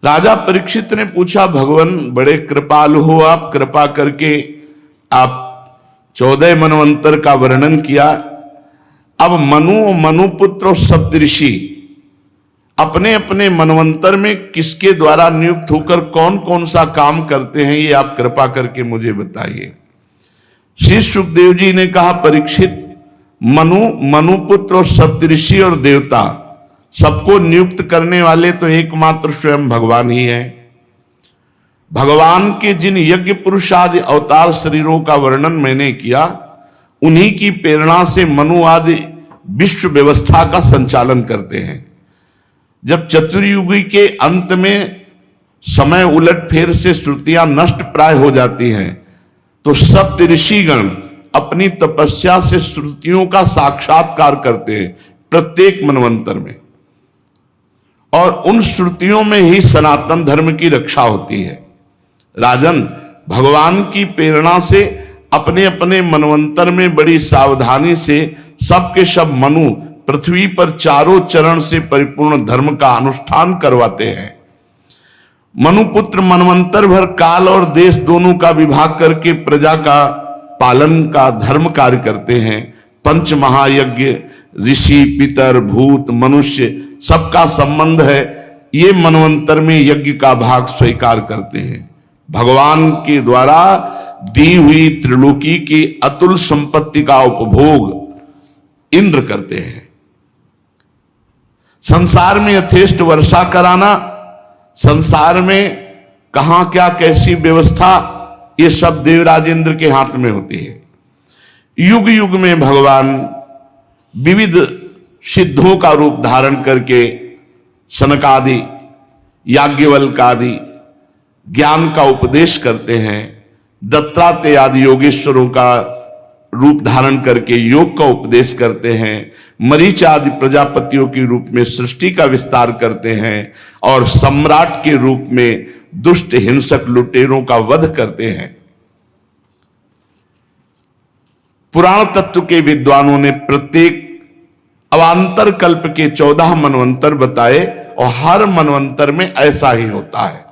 राजा परीक्षित ने पूछा, भगवान बड़े कृपालु हो आप, कृपा करके आप 14 मनवंतर का वर्णन किया। अब मनुपुत्र और सप्तऋषि अपने अपने मनवंतर में किसके द्वारा नियुक्त होकर कौन कौन सा काम करते हैं, ये आप कृपा करके मुझे बताइए। श्री सुखदेव जी ने कहा, परीक्षित, मनुपुत्र और सप्तऋषि और देवता सबको नियुक्त करने वाले तो एकमात्र स्वयं भगवान ही है। भगवान के जिन यज्ञ पुरुष आदि अवतार शरीरों का वर्णन मैंने किया, उन्हीं की प्रेरणा से मनु आदि विश्व व्यवस्था का संचालन करते हैं। जब चतुर्युगी के अंत में समय उलट फेर से श्रुतियां नष्ट प्राय हो जाती हैं, तो सप्त ऋषिगण अपनी तपस्या से श्रुतियों का साक्षात्कार करते हैं प्रत्येक मनवंतर में, और उन श्रुतियों में ही सनातन धर्म की रक्षा होती है। राजन, भगवान की प्रेरणा से अपने अपने मनवंतर में बड़ी सावधानी से सबके सब मनु पृथ्वी पर चारों चरण से परिपूर्ण धर्म का अनुष्ठान करवाते हैं। मनुपुत्र मनवंतर भर काल और देश दोनों का विभाग करके प्रजा का पालन का धर्म कार्य करते हैं। पंच महायज्ञ, ऋषि, पितर, भूत, मनुष्य सबका संबंध है, ये मनवंतर में यज्ञ का भाग स्वीकार करते हैं। भगवान के द्वारा दी हुई त्रिलोकी की अतुल संपत्ति का उपभोग इंद्र करते हैं। संसार में यथेष्ट वर्षा कराना, संसार में कहां क्या कैसी व्यवस्था, ये सब देवराज इंद्र के हाथ में होती है। युग युग में भगवान विविध सिद्धों का रूप धारण करके सनकादि, याज्ञवल्क आदि ज्ञान का उपदेश करते हैं। दत्तात्रेय आदि योगेश्वरों का रूप धारण करके योग का उपदेश करते हैं। मरीच आदि प्रजापतियों के रूप में सृष्टि का विस्तार करते हैं, और सम्राट के रूप में दुष्ट हिंसक लुटेरों का वध करते हैं। पुराण तत्व के विद्वानों ने प्रत्येक अवांतर कल्प के 14 मनवंतर बताए, और हर मनवंतर में ऐसा ही होता है।